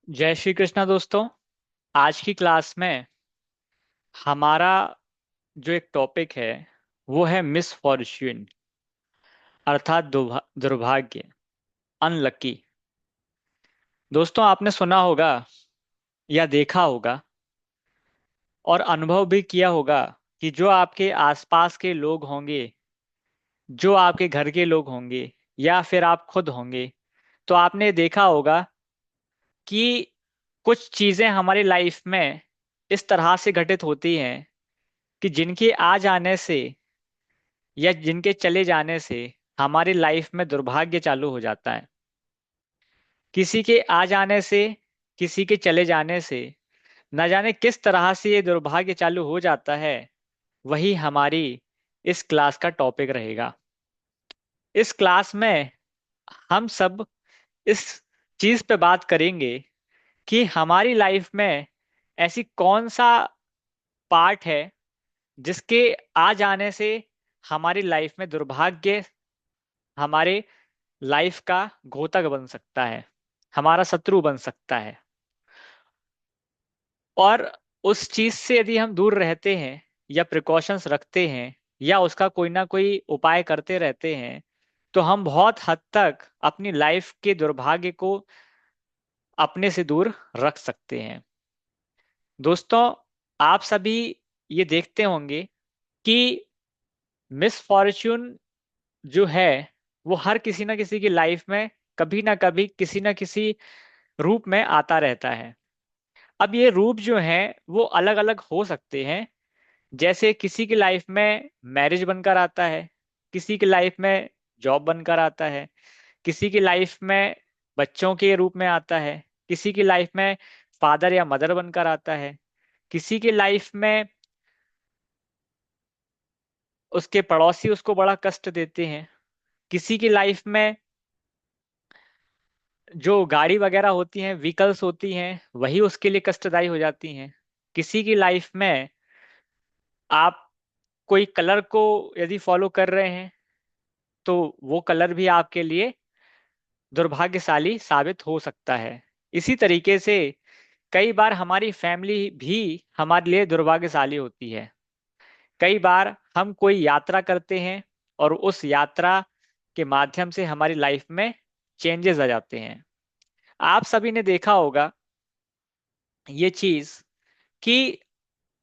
जय श्री कृष्णा दोस्तों। आज की क्लास में हमारा जो एक टॉपिक है वो है मिस फॉर्च्यून अर्थात दुर्भाग्य, अनलकी। दोस्तों, आपने सुना होगा या देखा होगा और अनुभव भी किया होगा कि जो आपके आसपास के लोग होंगे, जो आपके घर के लोग होंगे या फिर आप खुद होंगे, तो आपने देखा होगा कि कुछ चीजें हमारी लाइफ में इस तरह से घटित होती हैं कि जिनके आ जाने से या जिनके चले जाने से हमारी लाइफ में दुर्भाग्य चालू हो जाता है। किसी के आ जाने से, किसी के चले जाने से न जाने किस तरह से ये दुर्भाग्य चालू हो जाता है। वही हमारी इस क्लास का टॉपिक रहेगा। इस क्लास में हम सब इस चीज पे बात करेंगे कि हमारी लाइफ में ऐसी कौन सा पार्ट है जिसके आ जाने से हमारी लाइफ में दुर्भाग्य हमारे लाइफ का घोतक बन सकता है, हमारा शत्रु बन सकता है। और उस चीज से यदि हम दूर रहते हैं या प्रिकॉशंस रखते हैं या उसका कोई ना कोई उपाय करते रहते हैं, तो हम बहुत हद तक अपनी लाइफ के दुर्भाग्य को अपने से दूर रख सकते हैं। दोस्तों, आप सभी ये देखते होंगे कि मिस फॉर्च्यून जो है वो हर किसी ना किसी की लाइफ में कभी ना कभी किसी ना किसी रूप में आता रहता है। अब ये रूप जो हैं वो अलग अलग हो सकते हैं। जैसे किसी की लाइफ में मैरिज बनकर आता है, किसी की लाइफ में जॉब बनकर आता है, किसी की लाइफ में बच्चों के रूप में आता है, किसी की लाइफ में फादर या मदर बनकर आता है, किसी की लाइफ में उसके पड़ोसी उसको बड़ा कष्ट देते हैं, किसी की लाइफ में जो गाड़ी वगैरह होती हैं, व्हीकल्स होती हैं, वही उसके लिए कष्टदायी हो जाती हैं। किसी की लाइफ में आप कोई कलर को यदि फॉलो कर रहे हैं तो वो कलर भी आपके लिए दुर्भाग्यशाली साबित हो सकता है। इसी तरीके से कई बार हमारी फैमिली भी हमारे लिए दुर्भाग्यशाली होती है। कई बार हम कोई यात्रा करते हैं और उस यात्रा के माध्यम से हमारी लाइफ में चेंजेस आ जाते हैं। आप सभी ने देखा होगा ये चीज कि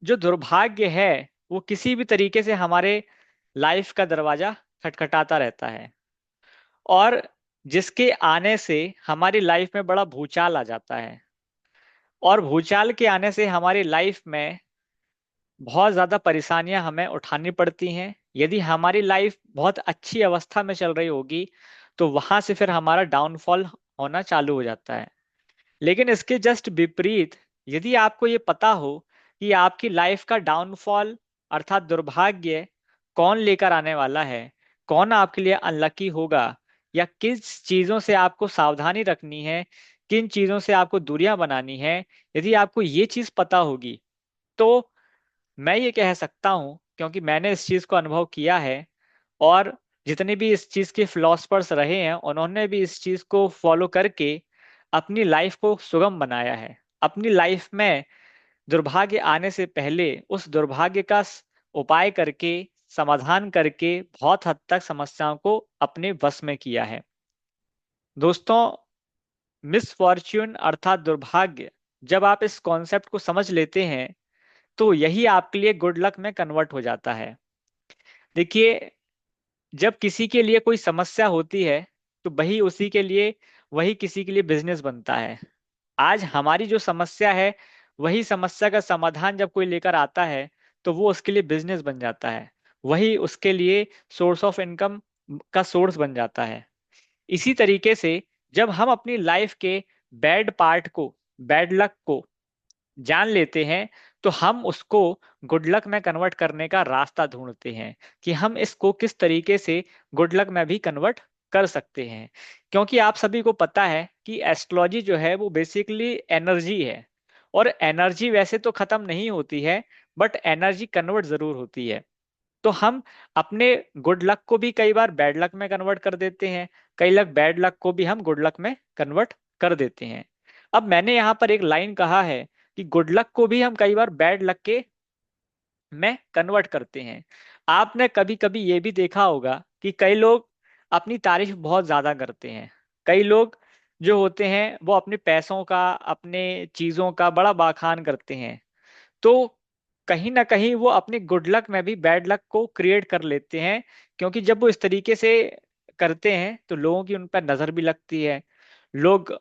जो दुर्भाग्य है वो किसी भी तरीके से हमारे लाइफ का दरवाजा खटखटाता रहता है और जिसके आने से हमारी लाइफ में बड़ा भूचाल आ जाता है। और भूचाल के आने से हमारी लाइफ में बहुत ज्यादा परेशानियां हमें उठानी पड़ती हैं। यदि हमारी लाइफ बहुत अच्छी अवस्था में चल रही होगी तो वहां से फिर हमारा डाउनफॉल होना चालू हो जाता है। लेकिन इसके जस्ट विपरीत, यदि आपको ये पता हो कि आपकी लाइफ का डाउनफॉल अर्थात दुर्भाग्य कौन लेकर आने वाला है, कौन आपके लिए अनलकी होगा, या किस चीजों से आपको सावधानी रखनी है, किन चीजों से आपको दूरियां बनानी है, यदि आपको ये चीज पता होगी तो मैं ये कह सकता हूं, क्योंकि मैंने इस चीज को अनुभव किया है और जितने भी इस चीज के फिलोसफर्स रहे हैं उन्होंने भी इस चीज को फॉलो करके अपनी लाइफ को सुगम बनाया है। अपनी लाइफ में दुर्भाग्य आने से पहले उस दुर्भाग्य का उपाय करके, समाधान करके बहुत हद तक समस्याओं को अपने वश में किया है। दोस्तों, मिस फॉर्च्यून अर्थात दुर्भाग्य, जब आप इस कॉन्सेप्ट को समझ लेते हैं तो यही आपके लिए गुड लक में कन्वर्ट हो जाता है। देखिए, जब किसी के लिए कोई समस्या होती है तो वही किसी के लिए बिजनेस बनता है। आज हमारी जो समस्या है वही समस्या का समाधान जब कोई लेकर आता है तो वो उसके लिए बिजनेस बन जाता है, वही उसके लिए सोर्स ऑफ इनकम का सोर्स बन जाता है। इसी तरीके से जब हम अपनी लाइफ के बैड पार्ट को, बैड लक को जान लेते हैं तो हम उसको गुड लक में कन्वर्ट करने का रास्ता ढूंढते हैं कि हम इसको किस तरीके से गुड लक में भी कन्वर्ट कर सकते हैं। क्योंकि आप सभी को पता है कि एस्ट्रोलॉजी जो है वो बेसिकली एनर्जी है और एनर्जी वैसे तो खत्म नहीं होती है, बट एनर्जी कन्वर्ट जरूर होती है। तो हम अपने गुड लक को भी कई बार बैड लक में कन्वर्ट कर देते हैं, कई लक बैड लक को भी हम गुड लक में कन्वर्ट कर देते हैं। अब मैंने यहाँ पर एक लाइन कहा है कि गुड लक को भी हम कई बार बैड लक के में कन्वर्ट करते हैं। आपने कभी कभी ये भी देखा होगा कि कई लोग अपनी तारीफ बहुत ज्यादा करते हैं। कई लोग जो होते हैं वो अपने पैसों का, अपने चीजों का बड़ा बखान करते हैं। तो कहीं ना कहीं वो अपनी गुड लक में भी बैड लक को क्रिएट कर लेते हैं, क्योंकि जब वो इस तरीके से करते हैं तो लोगों की उन पर नजर भी लगती है। लोग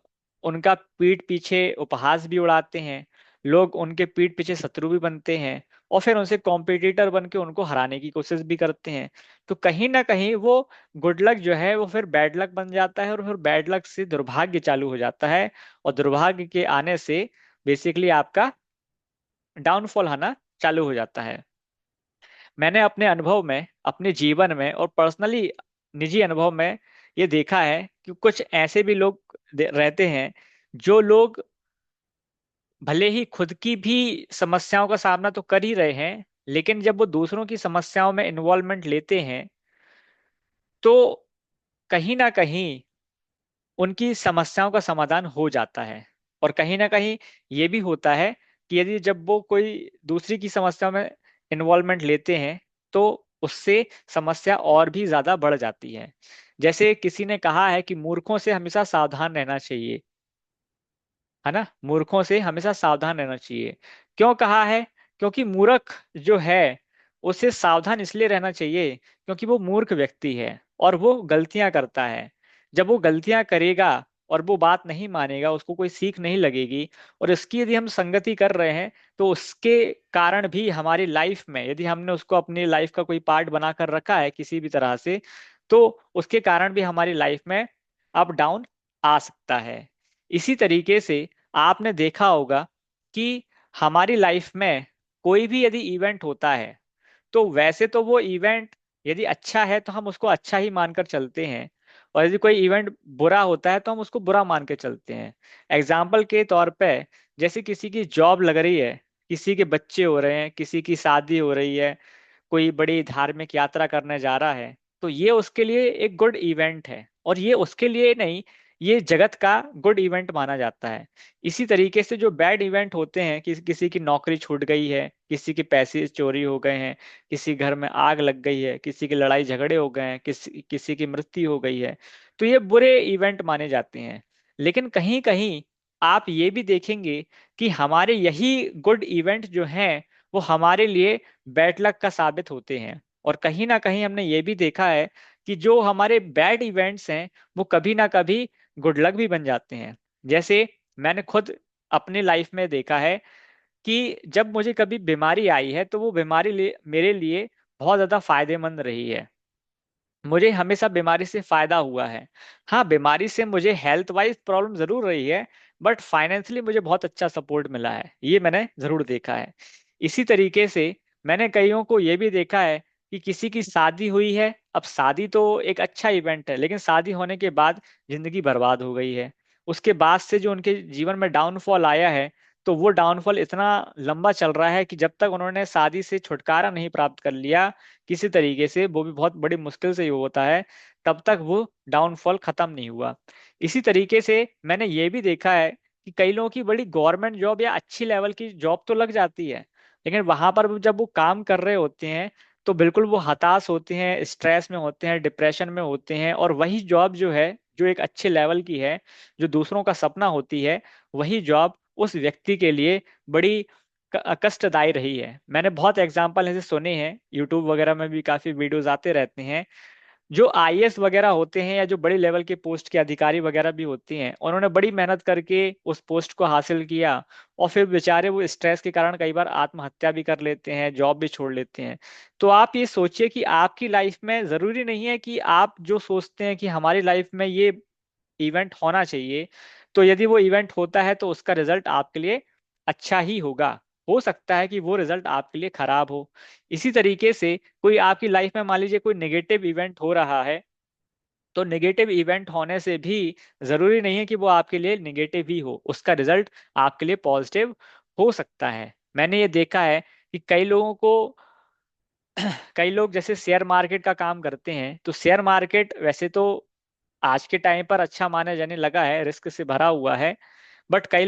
उनका पीठ पीछे उपहास भी उड़ाते हैं। लोग उनके पीठ पीछे शत्रु भी बनते हैं, और फिर उनसे कॉम्पिटिटर बन के उनको हराने की कोशिश भी करते हैं। तो कहीं ना कहीं वो गुड लक जो है वो फिर बैड लक बन जाता है, और फिर बैड लक से दुर्भाग्य चालू हो जाता है। और दुर्भाग्य के आने से बेसिकली आपका डाउनफॉल आना चालू हो जाता है। मैंने अपने अनुभव में, अपने जीवन में और पर्सनली निजी अनुभव में ये देखा है कि कुछ ऐसे भी लोग रहते हैं, जो लोग भले ही खुद की भी समस्याओं का सामना तो कर ही रहे हैं, लेकिन जब वो दूसरों की समस्याओं में इन्वॉल्वमेंट लेते हैं तो कहीं ना कहीं उनकी समस्याओं का समाधान हो जाता है। और कहीं ना कहीं ये भी होता है कि यदि जब वो कोई दूसरी की समस्या में इन्वॉल्वमेंट लेते हैं तो उससे समस्या और भी ज्यादा बढ़ जाती है। जैसे किसी ने कहा है कि मूर्खों से हमेशा सावधान रहना चाहिए, है ना। मूर्खों से हमेशा सावधान रहना चाहिए। क्यों कहा है? क्योंकि मूर्ख जो है उसे सावधान इसलिए रहना चाहिए क्योंकि वो मूर्ख व्यक्ति है और वो गलतियां करता है। जब वो गलतियां करेगा और वो बात नहीं मानेगा, उसको कोई सीख नहीं लगेगी, और इसकी यदि हम संगति कर रहे हैं तो उसके कारण भी हमारी लाइफ में, यदि हमने उसको अपनी लाइफ का कोई पार्ट बना कर रखा है किसी भी तरह से, तो उसके कारण भी हमारी लाइफ में अप डाउन आ सकता है। इसी तरीके से आपने देखा होगा कि हमारी लाइफ में कोई भी यदि इवेंट होता है तो वैसे तो वो इवेंट यदि अच्छा है तो हम उसको अच्छा ही मानकर चलते हैं, और यदि कोई इवेंट बुरा होता है तो हम उसको बुरा मान के चलते हैं। एग्जाम्पल के तौर पे, जैसे किसी की जॉब लग रही है, किसी के बच्चे हो रहे हैं, किसी की शादी हो रही है, कोई बड़ी धार्मिक यात्रा करने जा रहा है, तो ये उसके लिए एक गुड इवेंट है, और ये उसके लिए नहीं, ये जगत का गुड इवेंट माना जाता है। इसी तरीके से जो बैड इवेंट होते हैं, किसी की नौकरी छूट गई है, किसी के पैसे चोरी हो गए हैं, किसी घर में आग लग गई है, किसी की लड़ाई झगड़े हो गए हैं, किसी की मृत्यु हो गई है, तो ये बुरे इवेंट माने जाते हैं। लेकिन कहीं कहीं आप ये भी देखेंगे कि हमारे यही गुड इवेंट जो हैं वो हमारे लिए बैड लक का साबित होते हैं। और कहीं ना कहीं हमने ये भी देखा है कि जो हमारे बैड इवेंट्स हैं वो कभी ना कभी गुड लक भी बन जाते हैं। जैसे मैंने खुद अपनी लाइफ में देखा है कि जब मुझे कभी बीमारी आई है तो वो बीमारी मेरे लिए बहुत ज्यादा फायदेमंद रही है। मुझे हमेशा बीमारी से फायदा हुआ है। हाँ, बीमारी से मुझे हेल्थ वाइज प्रॉब्लम जरूर रही है, बट फाइनेंशियली मुझे बहुत अच्छा सपोर्ट मिला है, ये मैंने जरूर देखा है। इसी तरीके से मैंने कईयों को ये भी देखा है कि किसी की शादी हुई है। अब शादी तो एक अच्छा इवेंट है, लेकिन शादी होने के बाद जिंदगी बर्बाद हो गई है। उसके बाद से जो उनके जीवन में डाउनफॉल आया है, तो वो डाउनफॉल इतना लंबा चल रहा है कि जब तक उन्होंने शादी से छुटकारा नहीं प्राप्त कर लिया किसी तरीके से, वो भी बहुत बड़ी मुश्किल से ही होता है, तब तक वो डाउनफॉल खत्म नहीं हुआ। इसी तरीके से मैंने ये भी देखा है कि कई लोगों की बड़ी गवर्नमेंट जॉब या अच्छी लेवल की जॉब तो लग जाती है, लेकिन वहां पर जब वो काम कर रहे होते हैं तो बिल्कुल वो हताश होते हैं, स्ट्रेस में होते हैं, डिप्रेशन में होते हैं, और वही जॉब जो है, जो एक अच्छे लेवल की है, जो दूसरों का सपना होती है, वही जॉब उस व्यक्ति के लिए बड़ी कष्टदायी रही है। मैंने बहुत एग्जाम्पल ऐसे सुने हैं, यूट्यूब वगैरह में भी काफी वीडियोस आते रहते हैं। जो आईएएस वगैरह होते हैं या जो बड़ी लेवल के पोस्ट के अधिकारी वगैरह भी होती हैं, उन्होंने बड़ी मेहनत करके उस पोस्ट को हासिल किया, और फिर बेचारे वो स्ट्रेस के कारण कई बार आत्महत्या भी कर लेते हैं, जॉब भी छोड़ लेते हैं। तो आप ये सोचिए कि आपकी लाइफ में जरूरी नहीं है कि आप जो सोचते हैं कि हमारी लाइफ में ये इवेंट होना चाहिए, तो यदि वो इवेंट होता है तो उसका रिजल्ट आपके लिए अच्छा ही होगा। हो सकता है कि वो रिजल्ट आपके लिए खराब हो। इसी तरीके से कोई आपकी लाइफ में मान लीजिए कोई नेगेटिव इवेंट हो रहा है, तो नेगेटिव इवेंट होने से भी जरूरी नहीं है कि वो आपके लिए नेगेटिव ही हो, उसका रिजल्ट आपके लिए पॉजिटिव हो सकता है। मैंने ये देखा है कि कई लोग जैसे शेयर मार्केट का काम करते हैं, तो शेयर मार्केट वैसे तो आज के टाइम पर अच्छा माना जाने लगा है, रिस्क से भरा हुआ है, बट कई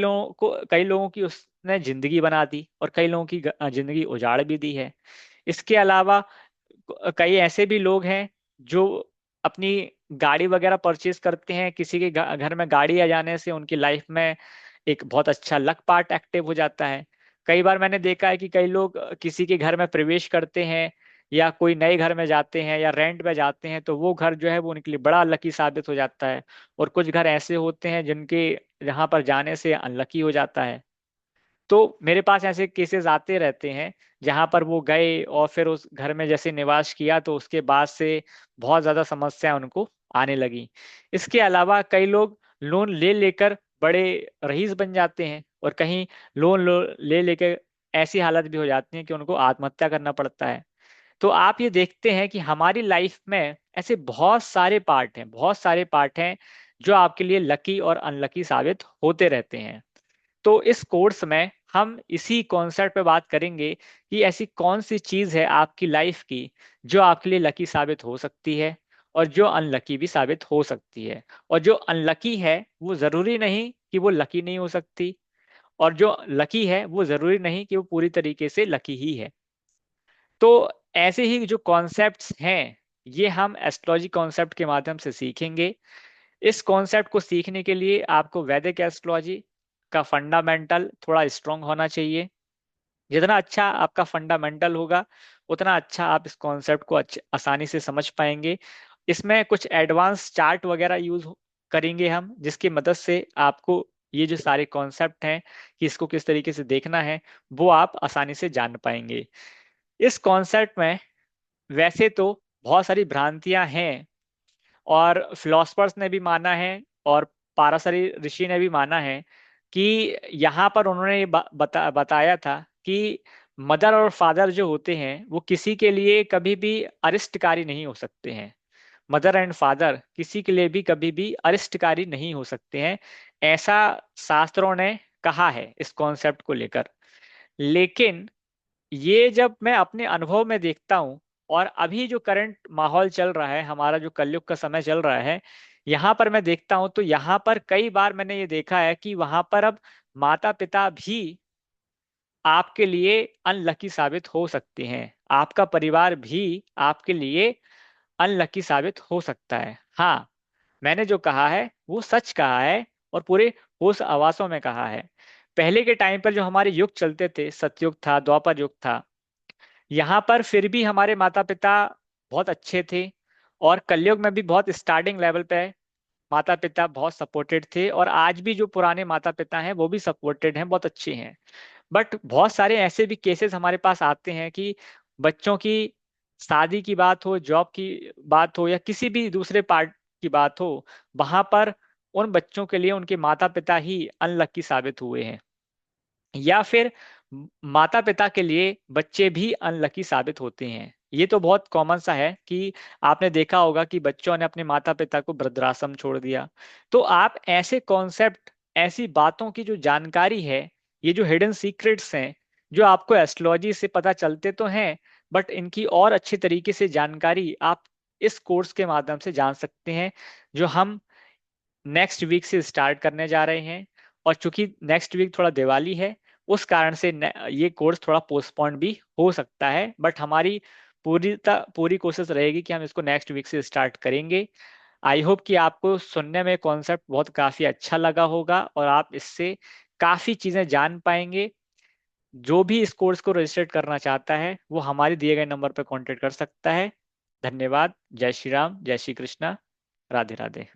लोगों की उसने जिंदगी बना दी और कई लोगों की जिंदगी उजाड़ भी दी है। इसके अलावा कई ऐसे भी लोग हैं जो अपनी गाड़ी वगैरह परचेज करते हैं, किसी के घर में गाड़ी आ जाने से उनकी लाइफ में एक बहुत अच्छा लक पार्ट एक्टिव हो जाता है। कई बार मैंने देखा है कि कई लोग किसी के घर में प्रवेश करते हैं या कोई नए घर में जाते हैं या रेंट में जाते हैं, तो वो घर जो है वो उनके लिए बड़ा लकी साबित हो जाता है। और कुछ घर ऐसे होते हैं जिनके जहां पर जाने से अनलकी हो जाता है। तो मेरे पास ऐसे केसेस आते रहते हैं जहां पर वो गए और फिर उस घर में जैसे निवास किया तो उसके बाद से बहुत ज्यादा समस्या उनको आने लगी। इसके अलावा कई लोग लोन ले लेकर बड़े रईस बन जाते हैं और कहीं ले लेकर ऐसी हालत भी हो जाती है कि उनको आत्महत्या करना पड़ता है। तो आप ये देखते हैं कि हमारी लाइफ में ऐसे बहुत सारे पार्ट हैं जो आपके लिए लकी और अनलकी साबित होते रहते हैं। तो इस कोर्स में हम इसी कॉन्सेप्ट पे बात करेंगे कि ऐसी कौन सी चीज है आपकी लाइफ की जो आपके लिए लकी साबित हो सकती है और जो अनलकी भी साबित हो सकती है। और जो अनलकी है वो जरूरी नहीं कि वो लकी नहीं हो सकती, और जो लकी है वो जरूरी नहीं कि वो पूरी तरीके से लकी ही है। तो ऐसे ही जो कॉन्सेप्ट्स हैं ये हम एस्ट्रोलॉजी कॉन्सेप्ट के माध्यम से सीखेंगे। इस कॉन्सेप्ट को सीखने के लिए आपको वैदिक एस्ट्रोलॉजी का फंडामेंटल थोड़ा स्ट्रांग होना चाहिए। जितना अच्छा आपका फंडामेंटल होगा उतना अच्छा आप इस कॉन्सेप्ट को आसानी से समझ पाएंगे। इसमें कुछ एडवांस चार्ट वगैरह करेंगे हम, जिसकी मदद से आपको ये जो सारे कॉन्सेप्ट हैं कि इसको किस तरीके से देखना है वो आप आसानी से जान पाएंगे। इस कॉन्सेप्ट में वैसे तो बहुत सारी भ्रांतियां हैं, और फिलोसफर्स ने भी माना है और पाराशरी ऋषि ने भी माना है कि यहाँ पर उन्होंने ये बताया था कि मदर और फादर जो होते हैं वो किसी के लिए कभी भी अरिष्टकारी नहीं हो सकते हैं। मदर एंड फादर किसी के लिए भी कभी भी अरिष्टकारी नहीं हो सकते हैं, ऐसा शास्त्रों ने कहा है इस कॉन्सेप्ट को लेकर। लेकिन ये जब मैं अपने अनुभव में देखता हूँ और अभी जो करंट माहौल चल रहा है, हमारा जो कलयुग का समय चल रहा है, यहाँ पर मैं देखता हूँ तो यहाँ पर कई बार मैंने ये देखा है कि वहां पर अब माता पिता भी आपके लिए अनलकी साबित हो सकते हैं। आपका परिवार भी आपके लिए अनलकी साबित हो सकता है। हाँ, मैंने जो कहा है वो सच कहा है और पूरे होश आवासों में कहा है। पहले के टाइम पर जो हमारे युग चलते थे, सतयुग था, द्वापर युग था, यहाँ पर फिर भी हमारे माता पिता बहुत अच्छे थे। और कलयुग में भी बहुत स्टार्टिंग लेवल पे माता पिता बहुत सपोर्टेड थे, और आज भी जो पुराने माता पिता हैं वो भी सपोर्टेड हैं, बहुत अच्छे हैं। बट बहुत सारे ऐसे भी केसेस हमारे पास आते हैं कि बच्चों की शादी की बात हो, जॉब की बात हो, या किसी भी दूसरे पार्ट की बात हो, वहां पर उन बच्चों के लिए उनके माता पिता ही अनलकी साबित हुए हैं। या फिर माता पिता के लिए बच्चे भी अनलकी साबित होते हैं। ये तो बहुत कॉमन सा है कि आपने देखा होगा कि बच्चों ने अपने माता पिता को वृद्धाश्रम छोड़ दिया। तो आप ऐसे कॉन्सेप्ट, ऐसी बातों की जो जानकारी है, ये जो हिडन सीक्रेट्स हैं जो आपको एस्ट्रोलॉजी से पता चलते तो हैं, बट इनकी और अच्छे तरीके से जानकारी आप इस कोर्स के माध्यम से जान सकते हैं, जो हम नेक्स्ट वीक से स्टार्ट करने जा रहे हैं। और चूंकि नेक्स्ट वीक थोड़ा दिवाली है, उस कारण से ये कोर्स थोड़ा पोस्टपोन भी हो सकता है, बट हमारी पूरी कोशिश रहेगी कि हम इसको नेक्स्ट वीक से स्टार्ट करेंगे। आई होप कि आपको सुनने में कॉन्सेप्ट बहुत काफी अच्छा लगा होगा और आप इससे काफी चीजें जान पाएंगे। जो भी इस कोर्स को रजिस्टर करना चाहता है वो हमारे दिए गए नंबर पर कांटेक्ट कर सकता है। धन्यवाद। जय श्री राम, जय श्री कृष्णा, राधे राधे।